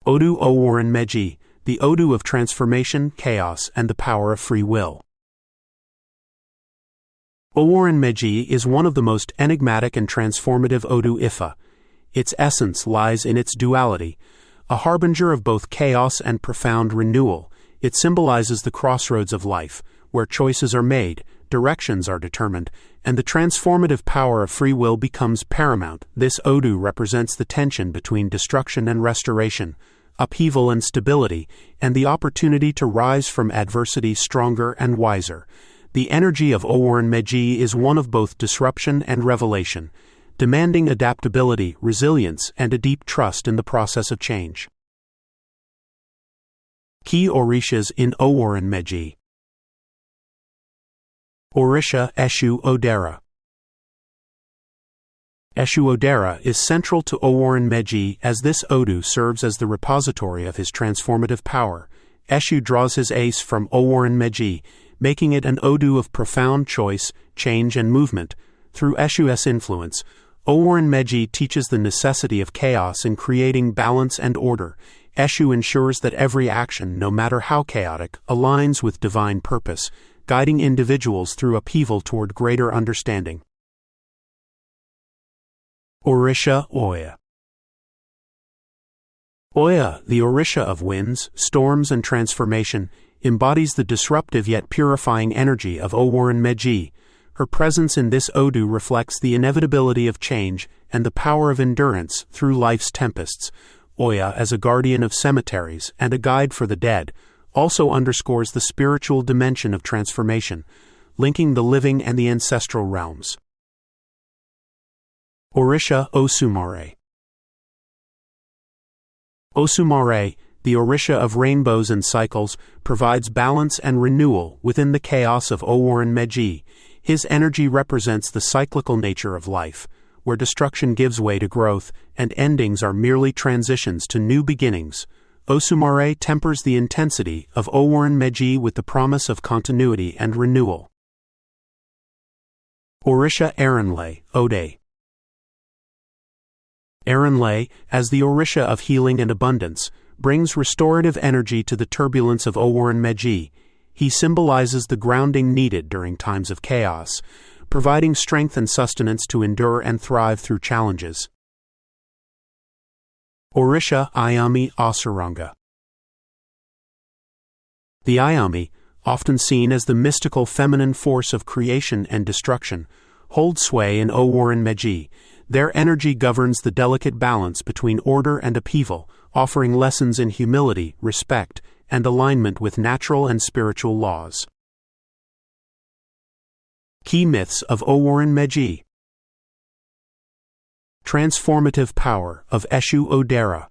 Odù Owónrín Méjì, the Odù of transformation, chaos, and the power of free will. Owónrín Méjì is one of the most enigmatic and transformative Odù Ifá. Its essence lies in its duality. A harbinger of both chaos and profound renewal, it symbolizes the crossroads of life, where choices are made, directions are determined, and the transformative power of free will becomes paramount. This Odù represents the tension between destruction and restoration, upheaval and stability, and the opportunity to rise from adversity stronger and wiser. The energy of Owónrín Méjì is one of both disruption and revelation, demanding adaptability, resilience, and a deep trust in the process of change. Key Orishas in Owónrín Méjì. Orisha Eshu Odera. Eshu Odera is central to Owónrín Méjì as this Odù serves as the repository of his transformative power. Eshu draws his ace from Owónrín Méjì, making it an Odù of profound choice, change, and movement. Through Eshu's influence, Owónrín Méjì teaches the necessity of chaos in creating balance and order. Eshu ensures that every action, no matter how chaotic, aligns with divine purpose, guiding individuals through upheaval toward greater understanding. Orisha Oya. Oya, the Orisha of winds, storms, and transformation, embodies the disruptive yet purifying energy of Owónrín Méjì. Her presence in this Odù reflects the inevitability of change and the power of endurance through life's tempests. Oya, as a guardian of cemeteries and a guide for the dead, also underscores the spiritual dimension of transformation, linking the living and the ancestral realms. Orisha Òsùmàrè. Òsùmàrè, the Orisha of rainbows and cycles, provides balance and renewal within the chaos of Owónrín Méjì. His energy represents the cyclical nature of life, where destruction gives way to growth and endings are merely transitions to new beginnings. Òsùmàrè tempers the intensity of Owónrín Méjì with the promise of continuity and renewal. Orisha Owonrín Ode. Owonrín, as the Orisha of healing and abundance, brings restorative energy to the turbulence of Owónrín Méjì. He symbolizes the grounding needed during times of chaos, providing strength and sustenance to endure and thrive through challenges. Orisha Ayami Asuranga. The Ayami, often seen as the mystical feminine force of creation and destruction, hold sway in Owónrín Méjì. Their energy governs the delicate balance between order and upheaval, offering lessons in humility, respect, and alignment with natural and spiritual laws. Key myths of Owónrín Méjì. Transformative power of Eshu Odera.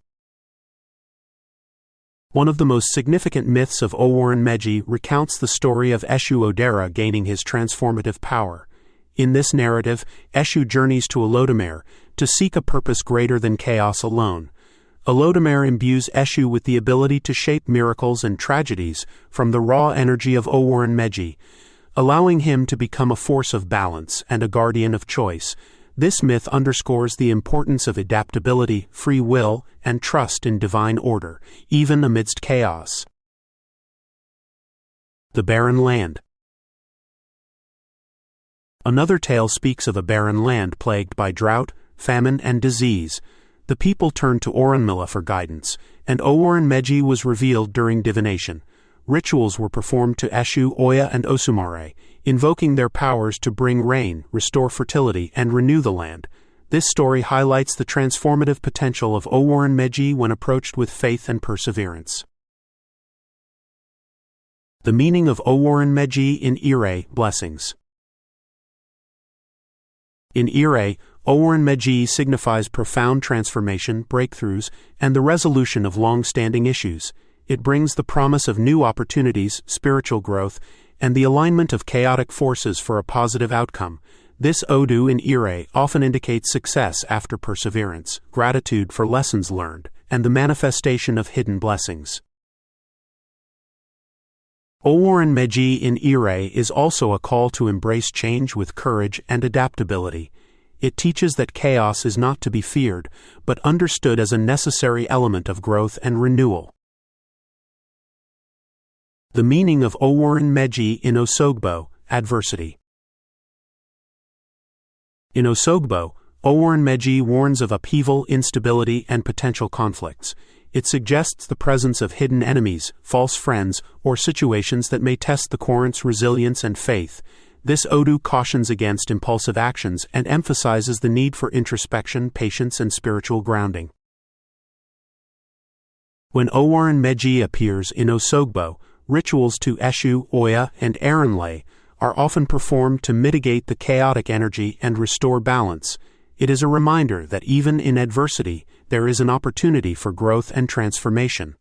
One of the most significant myths of Owónrín Méjì recounts the story of Eshu Odera gaining his transformative power. In this narrative, Eshu journeys to Olodumare to seek a purpose greater than chaos alone. Olodumare imbues Eshu with the ability to shape miracles and tragedies from the raw energy of Owónrín Méjì, allowing him to become a force of balance and a guardian of choice. This myth underscores the importance of adaptability, free will, and trust in divine order, even amidst chaos. The Barren Land. Another tale speaks of a barren land plagued by drought, famine, and disease. The people turned to rúnmìlà for guidance, and Owónrín Méjì was revealed during divination. Rituals were performed to Eshu, Oya, and Òsùmàrè, invoking their powers to bring rain, restore fertility, and renew the land. This story highlights the transformative potential of Owónrín Méjì when approached with faith and perseverance. The meaning of Owónrín Méjì in Ire, blessings. In Ire, Owónrín Méjì signifies profound transformation, breakthroughs, and the resolution of long-standing issues. It brings the promise of new opportunities, spiritual growth, and the alignment of chaotic forces for a positive outcome. This Odù in Ire often indicates success after perseverance, gratitude for lessons learned, and the manifestation of hidden blessings. Owónrín Méjì in Ire is also a call to embrace change with courage and adaptability. It teaches that chaos is not to be feared, but understood as a necessary element of growth and renewal. The meaning of Owonrín Méjì in Òṣogbo, adversity. In Òṣogbo, Owonrín Méjì warns of upheaval, instability, and potential conflicts. It suggests the presence of hidden enemies, false friends, or situations that may test the current's resilience and faith. This Odù cautions against impulsive actions and emphasizes the need for introspection, patience, and spiritual grounding. When Owonrín Méjì appears in Òṣogbo, rituals to Eshu, Oya, and Erinle are often performed to mitigate the chaotic energy and restore balance. It is a reminder that even in adversity, there is an opportunity for growth and transformation.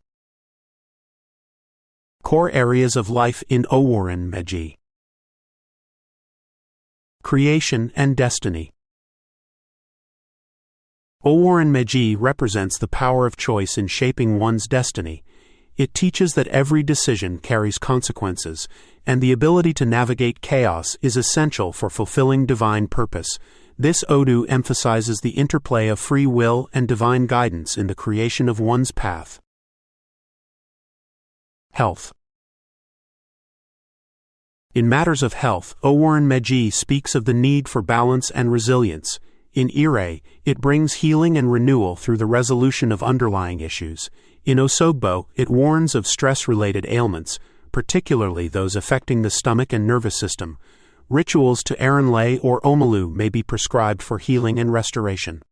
Core areas of life in Owonrín Méjì. Creation and destiny. Owonrín Méjì represents the power of choice in shaping one's destiny. It teaches that every decision carries consequences, and the ability to navigate chaos is essential for fulfilling divine purpose. This Odù emphasizes the interplay of free will and divine guidance in the creation of one's path. Health. In matters of health, Owonrín Méjì speaks of the need for balance and resilience. In Ire, it brings healing and renewal through the resolution of underlying issues. In Òṣogbo, it warns of stress-related ailments, particularly those affecting the stomach and nervous system. Rituals to Erinle or Omalu may be prescribed for healing and restoration.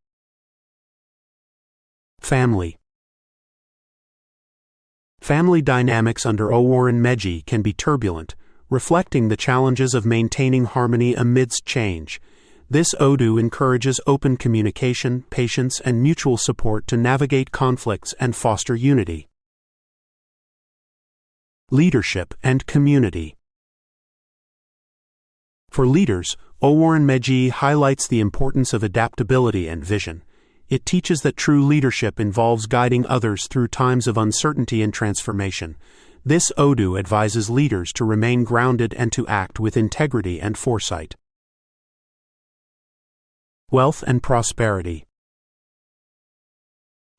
Family. Family dynamics under Owonrín Méjì can be turbulent, reflecting the challenges of maintaining harmony amidst change. This Odù encourages open communication, patience, and mutual support to navigate conflicts and foster unity. Leadership and community. For leaders, Owonrín Méjì highlights the importance of adaptability and vision. It teaches that true leadership involves guiding others through times of uncertainty and transformation. This Odù advises leaders to remain grounded and to act with integrity and foresight. Wealth and prosperity.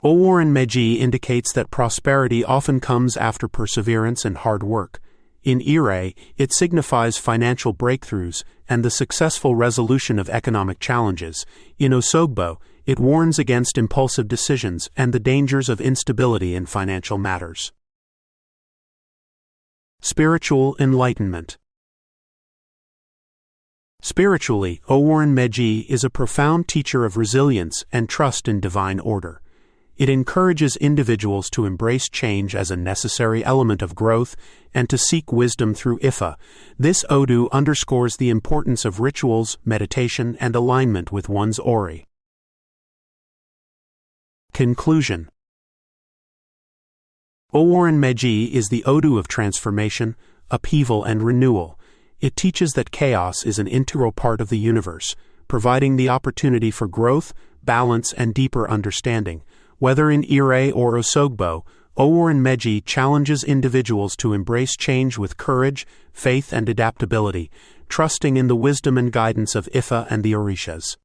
Owonrín Méjì indicates that prosperity often comes after perseverance and hard work. In Ire, it signifies financial breakthroughs and the successful resolution of economic challenges. In Òṣogbo, it warns against impulsive decisions and the dangers of instability in financial matters. Spiritual enlightenment. Spiritually, Owonrín Méjì is a profound teacher of resilience and trust in divine order. It encourages individuals to embrace change as a necessary element of growth and to seek wisdom through Ifá. This Odù underscores the importance of rituals, meditation, and alignment with one's Ori. Conclusion. Owonrín Méjì is the Odù of transformation, upheaval, and renewal. It teaches that chaos is an integral part of the universe, providing the opportunity for growth, balance, and deeper understanding. Whether in Ire or Òṣogbo, Owonrín Méjì challenges individuals to embrace change with courage, faith, and adaptability, trusting in the wisdom and guidance of Ifá and the Orishas.